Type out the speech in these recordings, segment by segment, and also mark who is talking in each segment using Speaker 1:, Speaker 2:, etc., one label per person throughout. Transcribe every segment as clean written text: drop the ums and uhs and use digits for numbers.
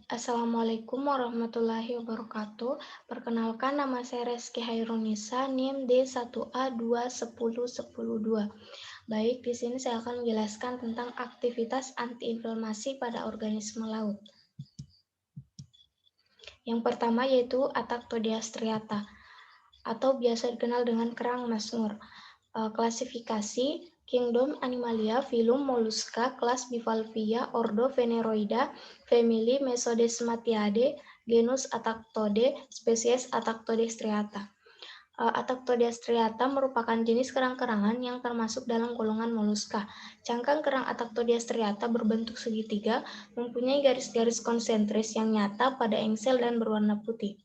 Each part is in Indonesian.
Speaker 1: Assalamualaikum warahmatullahi wabarakatuh. Perkenalkan, nama saya Reski Hairunisa, NIM D1A2101002. Baik, di sini saya akan menjelaskan tentang aktivitas antiinflamasi pada organisme laut. Yang pertama yaitu Atactodia striata atau biasa dikenal dengan kerang masmur. Klasifikasi Kingdom Animalia, Phylum Mollusca, kelas Bivalvia, Ordo Phaneroida, famili Mesodesmatidae, genus Atactode, spesies Atactode striata. Atactodia striata merupakan jenis kerang-kerangan yang termasuk dalam golongan moluska. Cangkang kerang Atactodia striata berbentuk segitiga, mempunyai garis-garis konsentris yang nyata pada engsel dan berwarna putih.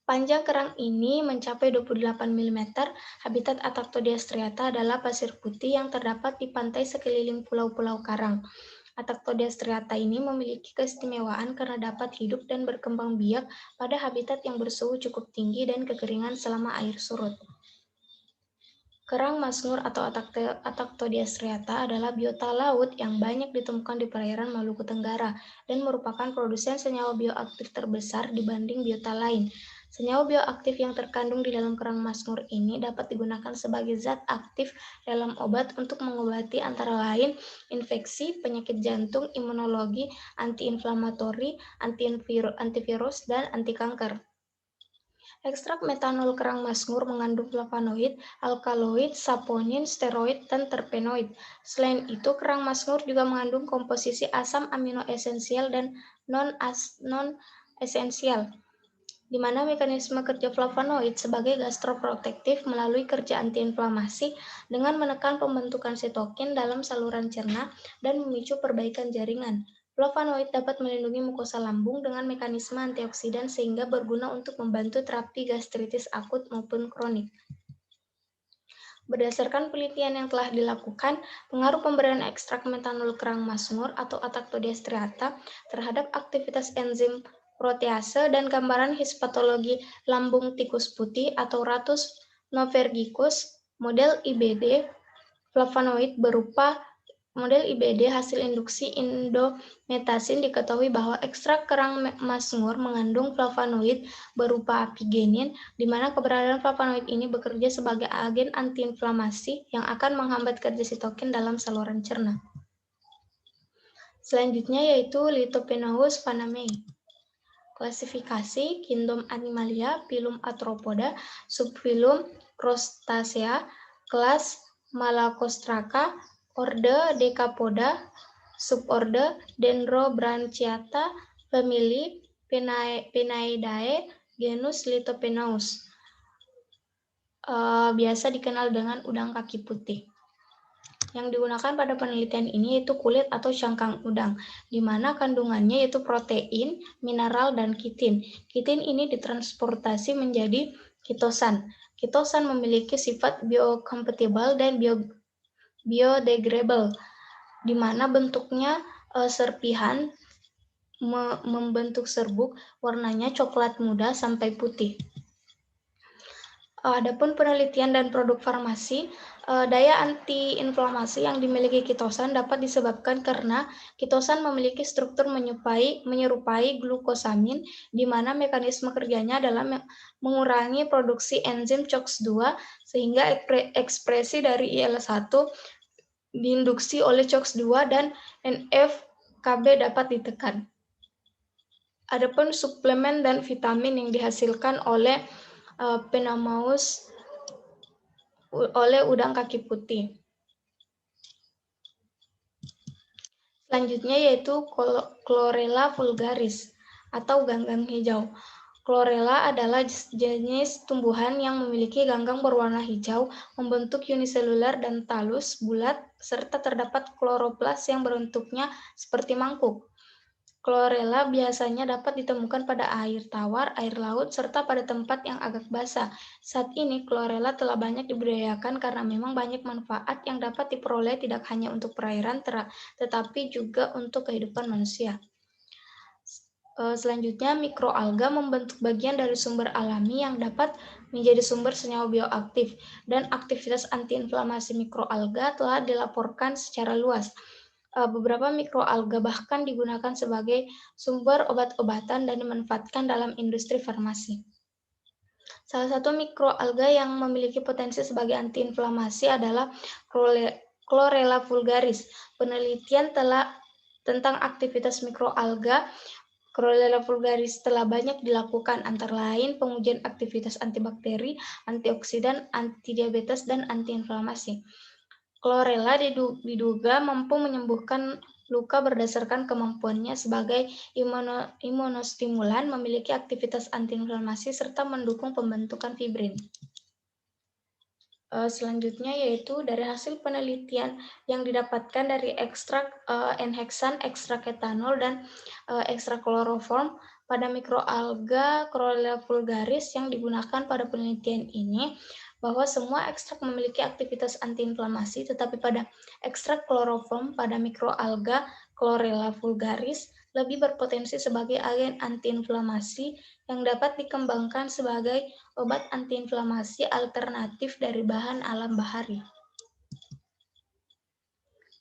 Speaker 1: Panjang kerang ini mencapai 28 mm. Habitat Atactodia striata adalah pasir putih yang terdapat di pantai sekeliling pulau-pulau karang. Atactodia striata ini memiliki keistimewaan karena dapat hidup dan berkembang biak pada habitat yang bersuhu cukup tinggi dan kekeringan selama air surut. Kerang masmur atau Atactodia striata adalah biota laut yang banyak ditemukan di perairan Maluku Tenggara dan merupakan produsen senyawa bioaktif terbesar dibanding biota lain. Senyawa bioaktif yang terkandung di dalam kerang masmur ini dapat digunakan sebagai zat aktif dalam obat untuk mengobati antara lain infeksi, penyakit jantung, imunologi, antiinflamatori, antivirus, dan anti kanker. Ekstrak metanol kerang masmur mengandung flavonoid, alkaloid, saponin, steroid, dan terpenoid. Selain itu, kerang masmur juga mengandung komposisi asam amino esensial dan non-esensial, di mana mekanisme kerja flavonoid sebagai gastroprotektif melalui kerja antiinflamasi dengan menekan pembentukan sitokin dalam saluran cerna dan memicu perbaikan jaringan. Flavonoid dapat melindungi mukosa lambung dengan mekanisme antioksidan sehingga berguna untuk membantu terapi gastritis akut maupun kronik. Berdasarkan penelitian yang telah dilakukan, pengaruh pemberian ekstrak metanol kerang masmur atau Atactodia striata terhadap aktivitas enzim protease dan gambaran histopatologi lambung tikus putih atau Ratus novergicus, model IBD flavonoid berupa model IBD hasil induksi indometasin diketahui bahwa ekstrak kerang masmur mengandung flavonoid berupa apigenin, di mana keberadaan flavonoid ini bekerja sebagai agen antiinflamasi yang akan menghambat kerja sitokin dalam saluran cerna. Selanjutnya yaitu Lithopenaeus panamei. Klasifikasi Kingdom Animalia, Phylum Arthropoda, subphylum Crustacea, kelas Malacostraca, orde Decapoda, suborder Dendrobranchiata, famili Pinaidae, genus Lithopenaeus. Biasa dikenal dengan udang kaki putih. Yang digunakan pada penelitian ini yaitu kulit atau cangkang udang, di mana kandungannya yaitu protein, mineral, dan kitin. Kitin ini ditransportasi menjadi kitosan. Kitosan memiliki sifat biocompatible dan biodegradable, di mana bentuknya serpihan membentuk serbuk, warnanya coklat muda sampai putih. Adapun penelitian dan produk farmasi, daya antiinflamasi yang dimiliki kitosan dapat disebabkan karena kitosan memiliki struktur menyerupai glukosamin, di mana mekanisme kerjanya adalah mengurangi produksi enzim COX-2 sehingga ekspresi dari IL-1 diinduksi oleh COX-2 dan NF-kB dapat ditekan. Adapun suplemen dan vitamin yang dihasilkan oleh Penaeus oleh udang kaki putih. Selanjutnya yaitu Chlorella vulgaris atau ganggang hijau. Chlorella adalah jenis tumbuhan yang memiliki ganggang berwarna hijau, membentuk uniselular dan talus, bulat, serta terdapat kloroplas yang bentuknya seperti mangkuk. Chlorella biasanya dapat ditemukan pada air tawar, air laut, serta pada tempat yang agak basah. Saat ini, Chlorella telah banyak dibudidayakan karena memang banyak manfaat yang dapat diperoleh tidak hanya untuk perairan, tetapi juga untuk kehidupan manusia. Selanjutnya, mikroalga membentuk bagian dari sumber alami yang dapat menjadi sumber senyawa bioaktif, dan aktivitas antiinflamasi mikroalga telah dilaporkan secara luas. Beberapa mikroalga bahkan digunakan sebagai sumber obat-obatan dan dimanfaatkan dalam industri farmasi. Salah satu mikroalga yang memiliki potensi sebagai antiinflamasi adalah Chlorella vulgaris. Penelitian tentang aktivitas mikroalga Chlorella vulgaris telah banyak dilakukan, antara lain pengujian aktivitas antibakteri, antioksidan, antidiabetes, dan antiinflamasi. Chlorella diduga mampu menyembuhkan luka berdasarkan kemampuannya sebagai imunostimulan, memiliki aktivitas antiinflamasi, serta mendukung pembentukan fibrin. Selanjutnya yaitu dari hasil penelitian yang didapatkan dari ekstrak N-heksan, ekstrak etanol, dan ekstrak kloroform pada mikroalga Chlorella vulgaris yang digunakan pada penelitian ini, bahwa semua ekstrak memiliki aktivitas antiinflamasi, tetapi pada ekstrak kloroform pada mikroalga Chlorella vulgaris lebih berpotensi sebagai agen antiinflamasi yang dapat dikembangkan sebagai obat antiinflamasi alternatif dari bahan alam bahari.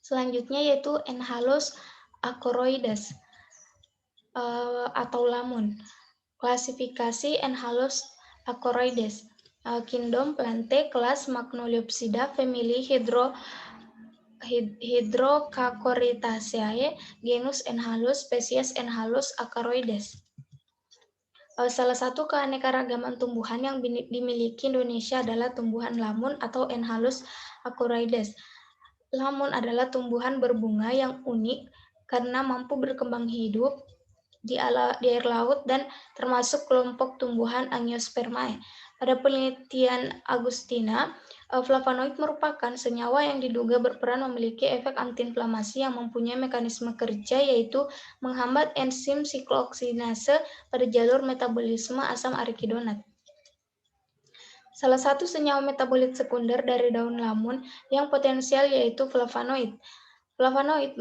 Speaker 1: Selanjutnya yaitu Enhalus acoroides atau lamun. Klasifikasi Enhalus acoroides. Kingdom Plantae, kelas Magnoliopsida, family Hydrocacoritaceae, genus Enhalus, spesies Enhalus acoroides. Salah satu keanekaragaman tumbuhan yang dimiliki Indonesia adalah tumbuhan lamun atau Enhalus acoroides. Lamun adalah tumbuhan berbunga yang unik karena mampu berkembang hidup di air laut dan termasuk kelompok tumbuhan Angiospermae. Pada penelitian Agustina, flavonoid merupakan senyawa yang diduga berperan memiliki efek antiinflamasi yang mempunyai mekanisme kerja, yaitu menghambat enzim siklooksinase pada jalur metabolisme asam arachidonat. Salah satu senyawa metabolit sekunder dari daun lamun yang potensial yaitu flavonoid. Flavonoid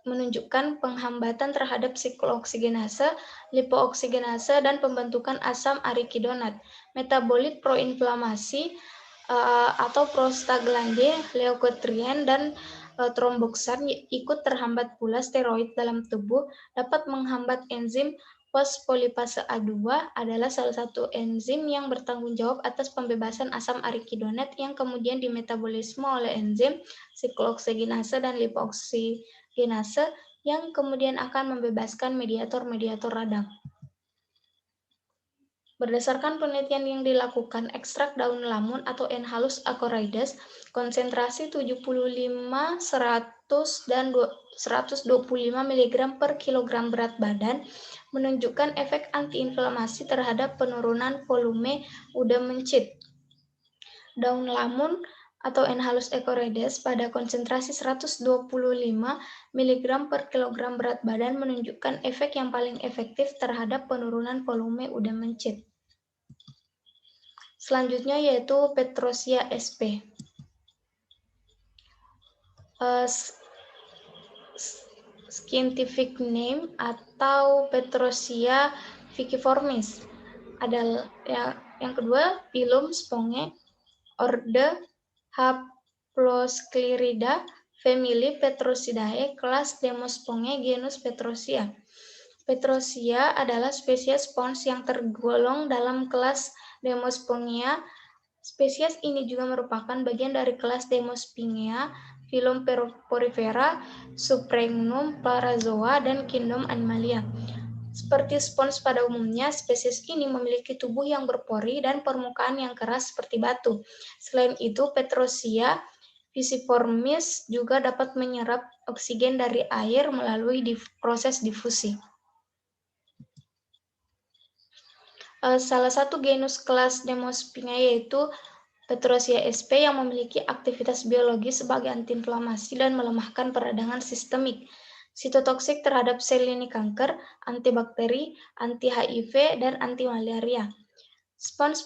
Speaker 1: menunjukkan penghambatan terhadap siklooksigenase, lipooksigenase, dan pembentukan asam arachidonat. Metabolit proinflamasi atau prostaglandin, leukotrien, dan tromboxan ikut terhambat pula. Steroid dalam tubuh dapat menghambat enzim fosfolipase A2 adalah salah satu enzim yang bertanggung jawab atas pembebasan asam arachidonat yang kemudian dimetabolisme oleh enzim siklooksigenase dan lipooksigenase yang kemudian akan membebaskan mediator-mediator radang. Berdasarkan penelitian yang dilakukan, ekstrak daun lamun atau Enhalus acoroides, konsentrasi 75, 100, dan 125 mg per kilogram berat badan menunjukkan efek antiinflamasi terhadap penurunan volume udem mencit. Daun lamun atau Enhalus acoroides pada konsentrasi 125 mg per kilogram berat badan menunjukkan efek yang paling efektif terhadap penurunan volume udem mencit. Selanjutnya yaitu Petrosia sp. Scientific name atau Petrosia ficiformis. Adalah yang kedua Phylum Sponge, Orde Haploscleridae, family Petrosidae, kelas Demosponge, genus Petrosia. Petrosia adalah spesies spons yang tergolong dalam kelas Demospongea. Spesies ini juga merupakan bagian dari kelas Demospingea, filum Porifera, subregnum Parazoa, dan kingdom Animalia. Seperti spons pada umumnya, spesies ini memiliki tubuh yang berpori dan permukaan yang keras seperti batu. Selain itu, Petrosia ficiformis juga dapat menyerap oksigen dari air melalui proses difusi. Salah satu genus kelas Demospingea yaitu Petrosia sp yang memiliki aktivitas biologis sebagai antiinflamasi dan melemahkan peradangan sistemik, sitotoksik terhadap sel lini kanker, antibakteri, anti-HIV, dan anti-malaria. Spons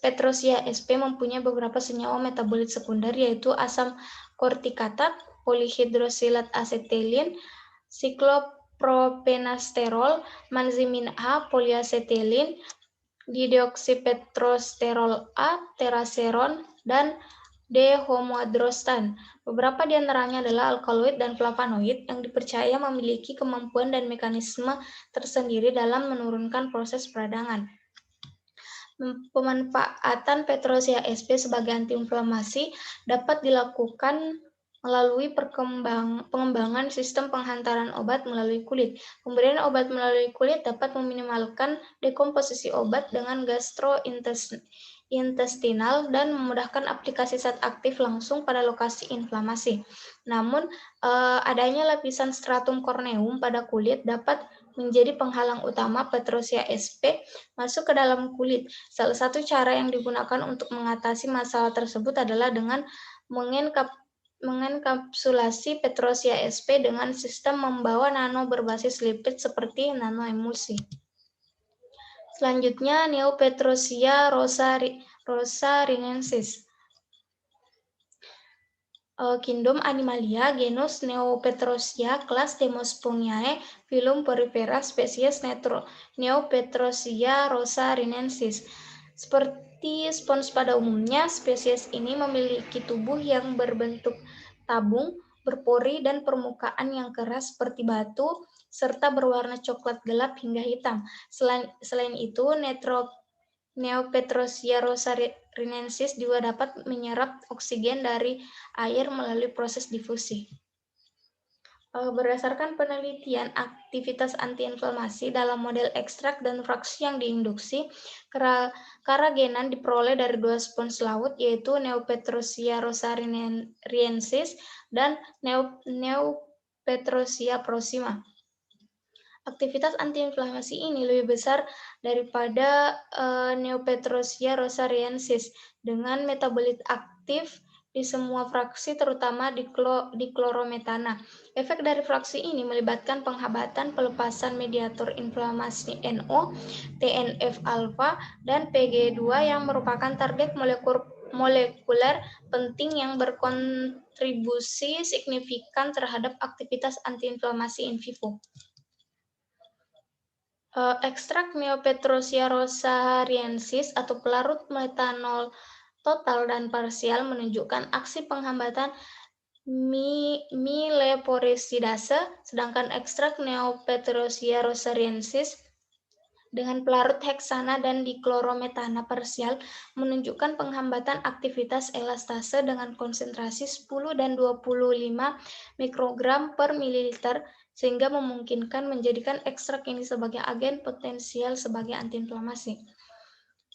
Speaker 1: Petrosia sp mempunyai beberapa senyawa metabolit sekunder yaitu asam kortikatat, polihidrosilat asetilin, siklopropenasterol, manzimin A, poliasetilin, didioksipetrosterol A, teraseron, dan dehydrogenase. Beberapa di antaranya adalah alkaloid dan flavonoid yang dipercaya memiliki kemampuan dan mekanisme tersendiri dalam menurunkan proses peradangan. Pemanfaatan Petrosia sp sebagai antiinflamasi dapat dilakukan melalui pengembangan sistem penghantaran obat melalui kulit. Pemberian obat melalui kulit dapat meminimalkan dekomposisi obat dengan gastrointestinal dan memudahkan aplikasi zat aktif langsung pada lokasi inflamasi. Namun, adanya lapisan stratum corneum pada kulit dapat menjadi penghalang utama Petrosia sp masuk ke dalam kulit. Salah satu cara yang digunakan untuk mengatasi masalah tersebut adalah dengan mengenkapsulasi Petrosia sp dengan sistem membawa nano berbasis lipid seperti nanoemulsi. Selanjutnya, Neopetrosia rosarinensis. Kingdom Animalia, genus Neopetrosia, kelas Demospongiae, filum Porifera, spesies Neopetrosia rosarinensis. Seperti spons pada umumnya, spesies ini memiliki tubuh yang berbentuk tabung, berpori, dan permukaan yang keras seperti batu, serta berwarna coklat gelap hingga hitam. Selain itu, Neopetrosia rosarinensis juga dapat menyerap oksigen dari air melalui proses difusi. Berdasarkan penelitian aktivitas antiinflamasi dalam model ekstrak dan fraksi yang diinduksi, karagenan diperoleh dari dua spons laut, yaitu Neopetrosia rosarinensis dan Neopetrosia proxima. Aktivitas antiinflamasi ini lebih besar daripada Neopetrosia rosarinensis dengan metabolit aktif di semua fraksi, terutama di klorometana. Efek dari fraksi ini melibatkan penghambatan pelepasan mediator inflamasi NO, TNF-alfa, dan PG2 yang merupakan target molekuler penting yang berkontribusi signifikan terhadap aktivitas antiinflamasi in vivo. Ekstrak Neopetrosia rosarinensis atau pelarut metanol total dan parsial menunjukkan aksi penghambatan mileporesidase, sedangkan ekstrak Neopetrosia rosarinensis dengan pelarut heksana dan diklorometana parsial menunjukkan penghambatan aktivitas elastase dengan konsentrasi 10 dan 25 mikrogram per mililiter, sehingga memungkinkan menjadikan ekstrak ini sebagai agen potensial sebagai antiinflamasi.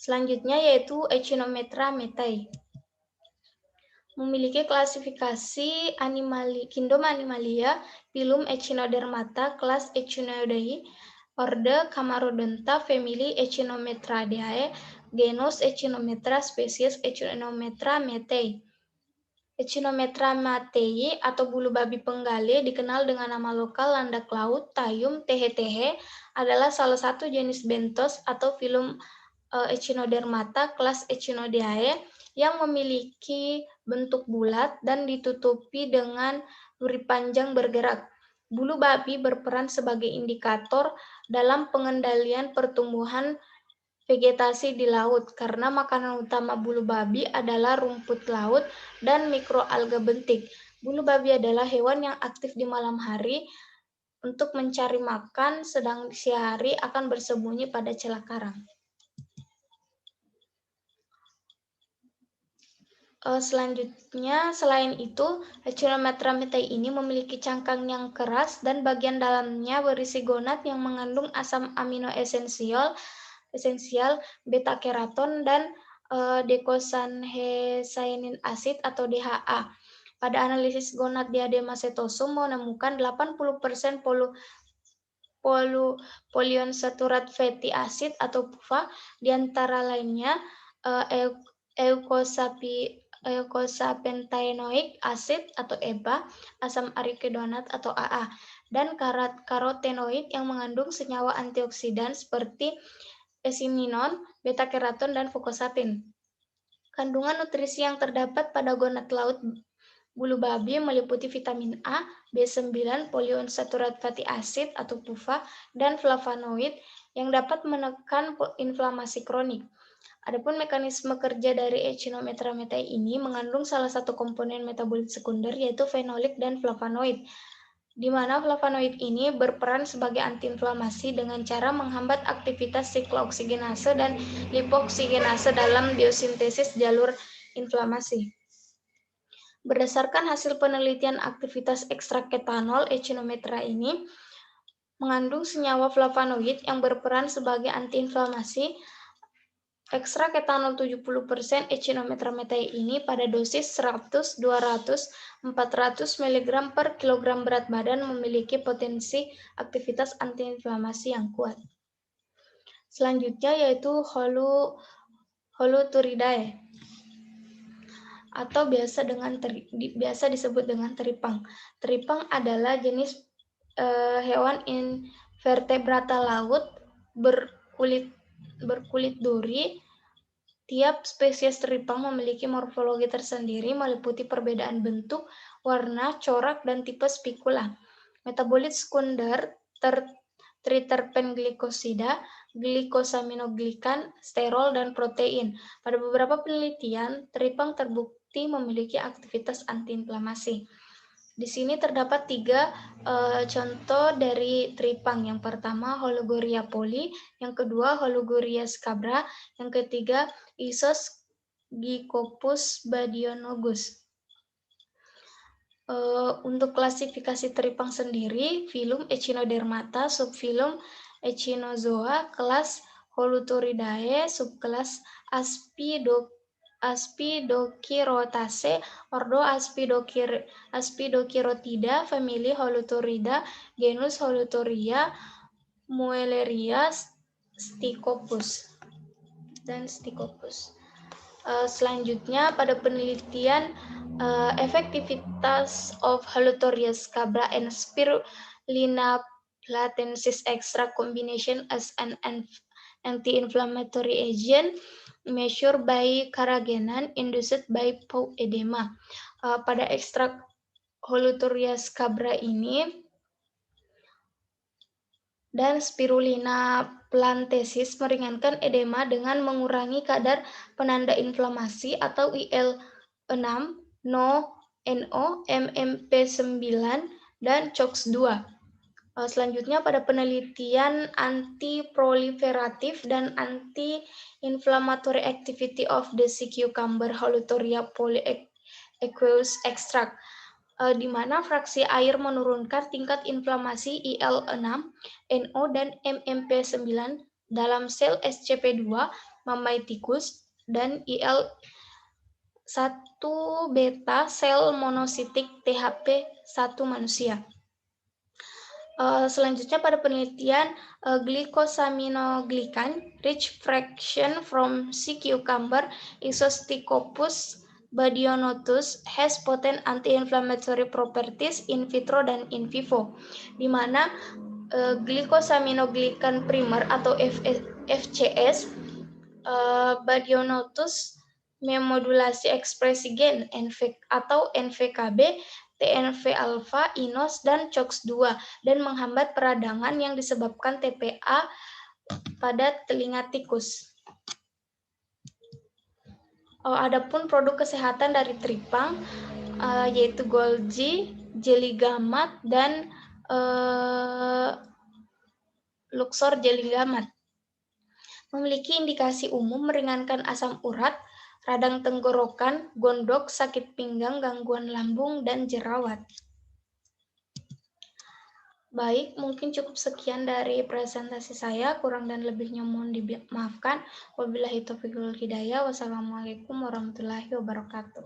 Speaker 1: Selanjutnya yaitu Echinometra metae. Memiliki klasifikasi Kingdom Animalia, filum Echinodermata, kelas Echinoideae, orde Camarodonta, famili Echinometridae, genus Echinometra, spesies Echinometra metae. Echinometra metae atau bulu babi penggale dikenal dengan nama lokal landak laut Tayum tehe-tehe adalah salah satu jenis bentos atau filum Echinodermata kelas Echinoideae yang memiliki bentuk bulat dan ditutupi dengan duri panjang bergerak. Bulu babi berperan sebagai indikator dalam pengendalian pertumbuhan vegetasi di laut karena makanan utama bulu babi adalah rumput laut dan mikroalga bentik. Bulu babi adalah hewan yang aktif di malam hari untuk mencari makan, sedang siang hari akan bersembunyi pada celah karang. Selanjutnya, selain itu, Echinometra metae ini memiliki cangkang yang keras dan bagian dalamnya berisi gonad yang mengandung asam amino esensial, beta-keraton, dan docosahexaenoic acid atau DHA. Pada analisis gonad Diadema setosum menemukan 80% polyunsaturat fatty acid atau PUFA, di antara lainnya eicosapentaenoic acid atau EPA, asam arachidonat atau AA, dan karotenoid yang mengandung senyawa antioksidan seperti esiminon, beta-keraton, dan fukosatin. Kandungan nutrisi yang terdapat pada gonad laut bulu babi meliputi vitamin A, B9, polyunsaturat fatty acid atau PUFA, dan flavonoid yang dapat menekan inflamasi kronik. Adapun mekanisme kerja dari echinometrametai ini mengandung salah satu komponen metabolit sekunder yaitu fenolik dan flavonoid, di mana flavonoid ini berperan sebagai antiinflamasi dengan cara menghambat aktivitas siklooksinase dan lipooksinase dalam biosintesis jalur inflamasi. Berdasarkan hasil penelitian aktivitas ekstrak ketanol, echinometra ini mengandung senyawa flavonoid yang berperan sebagai antiinflamasi. Ekstrak etanol 70% echinometrametai ini pada dosis 100, 200, 400 mg per kilogram berat badan memiliki potensi aktivitas antiinflamasi yang kuat. Selanjutnya yaitu Holoturidae atau biasa disebut dengan teripang. Teripang adalah jenis hewan invertebrata laut berkulit duri. Tiap spesies teripang memiliki morfologi tersendiri meliputi perbedaan bentuk, warna, corak, dan tipe spikula. Metabolit sekunder triterpen glikosida, glikosaminoglikan, sterol, dan protein. Pada beberapa penelitian, teripang terbukti memiliki aktivitas antiinflamasi. Di sini terdapat 3 contoh dari teripang. Yang pertama Hologoria poli, yang kedua Hologoria scabra, yang ketiga Isosgicopus badionogus. Untuk klasifikasi teripang sendiri, filum Echinodermata, subfilum Echinozoa, kelas Holoturidae, subkelas Aspidochirotacea, ordo Aspidochirotida, famili Holoturida, genus Holoturia, Muelleria, Stichopus dan Stichopus. Selanjutnya pada penelitian effectiveness of Holoturia scabra and Spirulina platensis extract combination as an anti-inflammatory agent measured by carrageenan induced by Pau edema. Pada ekstrak Holoturia scabra ini dan Spirulina plantensis meringankan edema dengan mengurangi kadar penanda inflamasi atau IL-6, NO, MMP9, dan COX-2. Selanjutnya pada penelitian anti-proliferatif dan anti-inflammatory activity of the sea cucumber Holoturia polyaqueous extract, di mana fraksi air menurunkan tingkat inflamasi IL-6, NO, dan MMP9 dalam sel SCP2 mamai tikus dan IL-1 beta sel monositik THP1 manusia. Selanjutnya pada penelitian glikosaminoglikan rich fraction from sea cucumber Isosticopus badionotus has potent anti-inflammatory properties in vitro dan in vivo, di mana glikosaminoglikan primer atau FCS badionotus memodulasi ekspresi gen atau NVKB, TNF-alpha, INOS, dan COX-2 dan menghambat peradangan yang disebabkan TPA pada telinga tikus. Adapun produk kesehatan dari teripang yaitu Golgi, Jeligamat, dan Luxor Jeligamat. Memiliki indikasi umum meringankan asam urat, radang tenggorokan, gondok, sakit pinggang, gangguan lambung, dan jerawat. Baik, mungkin cukup sekian dari presentasi saya. Kurang dan lebihnya mohon dimaafkan. Wabillahi taufiq wal hidayah. Wassalamualaikum warahmatullahi wabarakatuh.